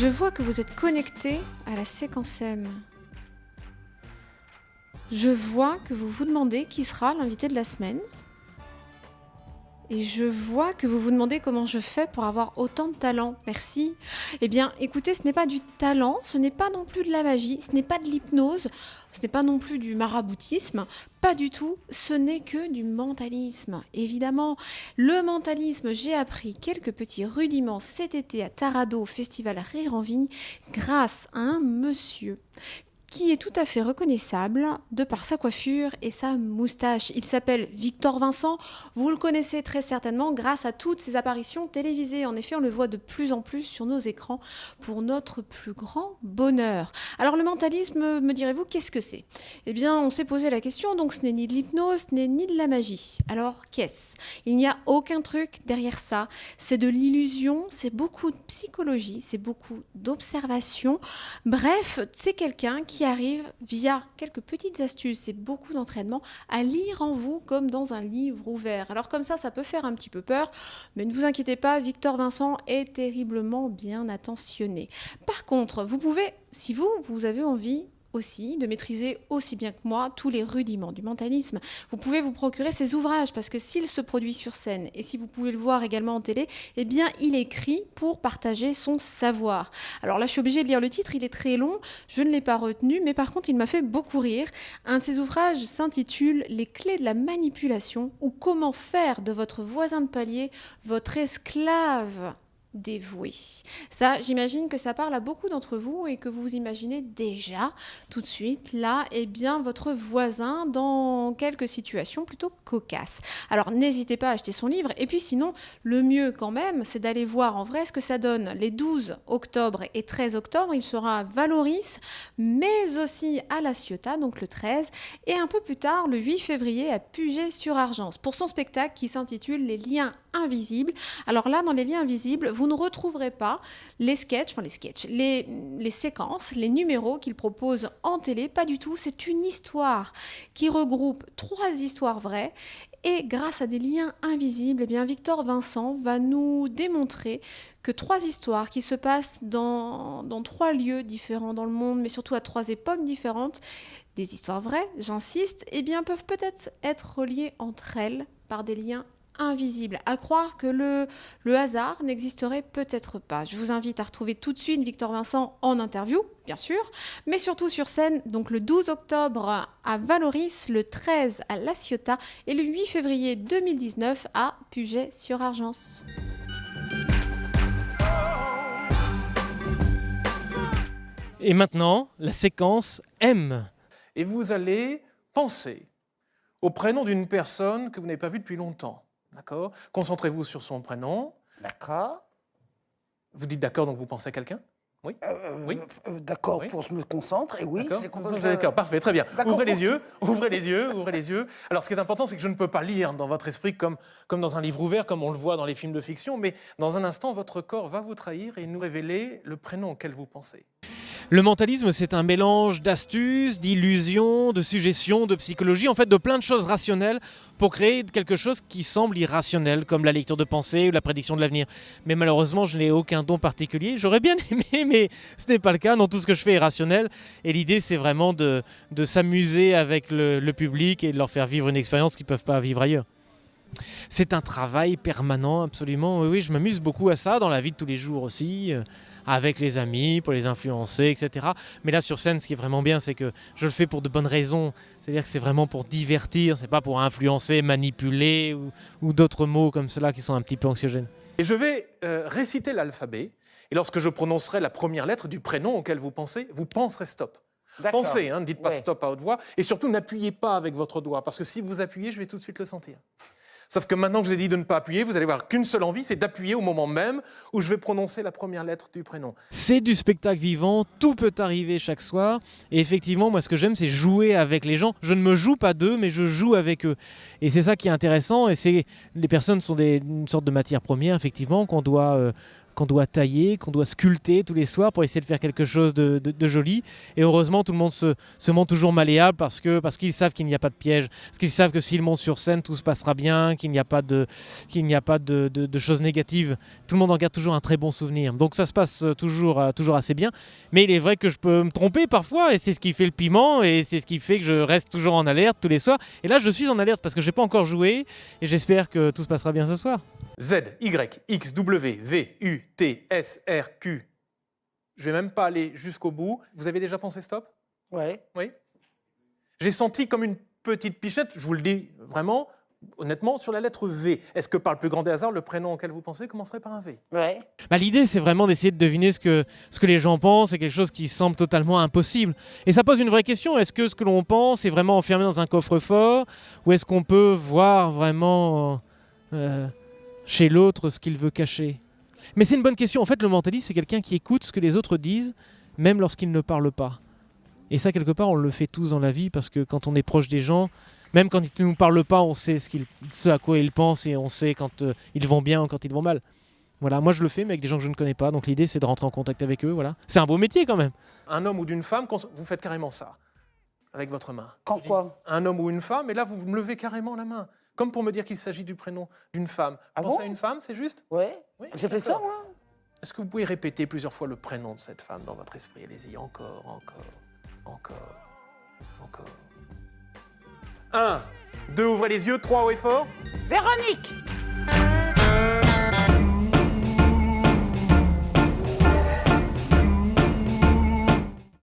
Je vois que vous êtes connecté à la séquence M. Je vois que vous vous demandez qui sera l'invité de la semaine. Et je vois que vous vous demandez comment je fais pour avoir autant de talent. Merci. Eh bien, écoutez, ce n'est pas du talent, ce n'est pas non plus de la magie, ce n'est pas de l'hypnose, ce n'est pas non plus du maraboutisme, pas du tout. Ce n'est que du mentalisme. Évidemment, le mentalisme, j'ai appris quelques petits rudiments cet été à Tarado, au festival Rire en Vigne, grâce à un monsieur qui est tout à fait reconnaissable de par sa coiffure et sa moustache. Il s'appelle Victor Vincent. Vous le connaissez très certainement grâce à toutes ses apparitions télévisées. En effet, on le voit de plus en plus sur nos écrans pour notre plus grand bonheur. Alors le mentalisme, me direz-vous, qu'est-ce que c'est ? Eh bien, on s'est posé la question, donc ce n'est ni de l'hypnose, ce n'est ni de la magie. Alors, qu'est-ce ? Il n'y a aucun truc derrière ça. C'est de l'illusion, c'est beaucoup de psychologie, c'est beaucoup d'observation. Bref, c'est quelqu'un qui arrive, via quelques petites astuces et beaucoup d'entraînement, à lire en vous comme dans un livre ouvert. Alors comme ça peut faire un petit peu peur, mais ne vous inquiétez pas, Victor Vincent est terriblement bien attentionné. Par contre, vous pouvez, si vous avez envie aussi de maîtriser aussi bien que moi tous les rudiments du mentalisme, vous pouvez vous procurer ses ouvrages, parce que s'il se produit sur scène et si vous pouvez le voir également en télé, eh bien il écrit pour partager son savoir. Alors là je suis obligée de lire le titre, il est très long, je ne l'ai pas retenu, mais par contre il m'a fait beaucoup rire. Un de ses ouvrages s'intitule Les clés de la manipulation, ou comment faire de votre voisin de palier votre esclave dévoué. Ça, j'imagine que ça parle à beaucoup d'entre vous et que vous imaginez déjà tout de suite là, eh bien, votre voisin dans quelques situations plutôt cocasses. Alors, n'hésitez pas à acheter son livre. Et puis sinon, le mieux quand même, c'est d'aller voir en vrai ce que ça donne. Les 12 octobre et 13 octobre, il sera à Valoris, mais aussi à La Ciotat, donc le 13, et un peu plus tard, le 8 février, à Puget-sur-Argence, pour son spectacle qui s'intitule Les liens invisibles. Alors là, dans les liens invisibles, vous ne retrouverez pas les séquences, les numéros qu'il propose en télé, pas du tout. C'est une histoire qui regroupe 3 histoires vraies. Et grâce à des liens invisibles, eh bien, Victor Vincent va nous démontrer que 3 histoires qui se passent dans 3 lieux différents dans le monde, mais surtout à 3 époques différentes, des histoires vraies, j'insiste, eh bien, peuvent peut-être être reliées entre elles par des liens invisible, à croire que le hasard n'existerait peut-être pas. Je vous invite à retrouver tout de suite Victor Vincent en interview, bien sûr, mais surtout sur scène, donc le 12 octobre à Valoris, le 13 à La Ciotat et le 8 février 2019 à Puget-sur-Argence. Et maintenant, la séquence M. Et vous allez penser au prénom d'une personne que vous n'avez pas vue depuis longtemps. D'accord ? Concentrez-vous sur son prénom. D'accord. Vous dites d'accord, donc vous pensez à quelqu'un ? Oui. Oui. D'accord, Oui. pour je me concentre, et oui. D'accord. D'accord, parfait, très bien. Ouvrez les yeux, ouvrez les yeux, ouvrez les yeux. Alors, ce qui est important, c'est que je ne peux pas lire dans votre esprit comme dans un livre ouvert, comme on le voit dans les films de fiction, mais dans un instant, votre corps va vous trahir et nous révéler le prénom auquel vous pensez. Le mentalisme, c'est un mélange d'astuces, d'illusions, de suggestions, de psychologie, en fait de plein de choses rationnelles pour créer quelque chose qui semble irrationnel, comme la lecture de pensée ou la prédiction de l'avenir. Mais malheureusement, je n'ai aucun don particulier. J'aurais bien aimé, mais ce n'est pas le cas. Non, tout ce que je fais est rationnel. Et l'idée, c'est vraiment de s'amuser avec le public et de leur faire vivre une expérience qu'ils ne peuvent pas vivre ailleurs. C'est un travail permanent, absolument. Oui, je m'amuse beaucoup à ça, dans la vie de tous les jours aussi, avec les amis, pour les influencer, etc. Mais là, sur scène, ce qui est vraiment bien, c'est que je le fais pour de bonnes raisons. C'est-à-dire que c'est vraiment pour divertir, c'est pas pour influencer, manipuler ou d'autres mots comme cela qui sont un petit peu anxiogènes. Et je vais réciter l'alphabet, et lorsque je prononcerai la première lettre du prénom auquel vous penserez stop. D'accord. Pensez, ne dites pas Ouais. stop à haute voix, et surtout n'appuyez pas avec votre doigt, parce que si vous appuyez, je vais tout de suite le sentir. Sauf que maintenant que je vous ai dit de ne pas appuyer, vous allez voir qu'une seule envie, c'est d'appuyer au moment même où je vais prononcer la première lettre du prénom. C'est du spectacle vivant, tout peut arriver chaque soir. Et effectivement, moi, ce que j'aime, c'est jouer avec les gens. Je ne me joue pas d'eux, mais je joue avec eux. Et c'est ça qui est intéressant. Et les personnes sont une sorte de matière première, effectivement, qu'on doit qu'on doit tailler, qu'on doit sculpter tous les soirs pour essayer de faire quelque chose de joli. Et heureusement, tout le monde se montre toujours malléable parce qu'ils savent qu'il n'y a pas de piège, parce qu'ils savent que s'ils montent sur scène, tout se passera bien, qu'il n'y a pas de choses négatives. Tout le monde en garde toujours un très bon souvenir. Donc ça se passe toujours assez bien. Mais il est vrai que je peux me tromper parfois et c'est ce qui fait le piment et c'est ce qui fait que je reste toujours en alerte tous les soirs. Et là, je suis en alerte parce que je n'ai pas encore joué et j'espère que tout se passera bien ce soir. Z, Y, X, W, V, U, T, S, R, Q. Je vais même pas aller jusqu'au bout. Vous avez déjà pensé stop? Ouais. Oui. J'ai senti comme une petite pichette, je vous le dis vraiment, honnêtement, sur la lettre V. Est-ce que par le plus grand des hasards, le prénom auquel vous pensez commencerait par un V? Ouais. L'idée, c'est vraiment d'essayer de deviner ce que les gens pensent. C'est quelque chose qui semble totalement impossible. Et ça pose une vraie question. Est-ce que ce que l'on pense est vraiment enfermé dans un coffre-fort? Ou est-ce qu'on peut voir vraiment chez l'autre ce qu'il veut cacher? Mais c'est une bonne question. En fait, le mentaliste, c'est quelqu'un qui écoute ce que les autres disent, même lorsqu'ils ne parlent pas. Et ça, quelque part, on le fait tous dans la vie, parce que quand on est proche des gens, même quand ils ne nous parlent pas, on sait ce à quoi ils pensent, et on sait quand ils vont bien ou quand ils vont mal. Voilà, moi je le fais, mais avec des gens que je ne connais pas. Donc l'idée, c'est de rentrer en contact avec eux. Voilà. C'est un beau métier quand même. Un homme ou d'une femme, vous faites carrément ça, avec votre main. Quand quoi? Un homme ou une femme, et là, vous me levez carrément la main. Comme pour me dire qu'il s'agit du prénom d'une femme. Ah Pensez bon? à une femme, c'est juste? Ouais. Oui, J'ai fait ça, d'accord. moi? Est-ce que vous pouvez répéter plusieurs fois le prénom de cette femme dans votre esprit? Allez-y, encore. 1, 2, ouvrez les yeux, 3, haut et fort. Véronique!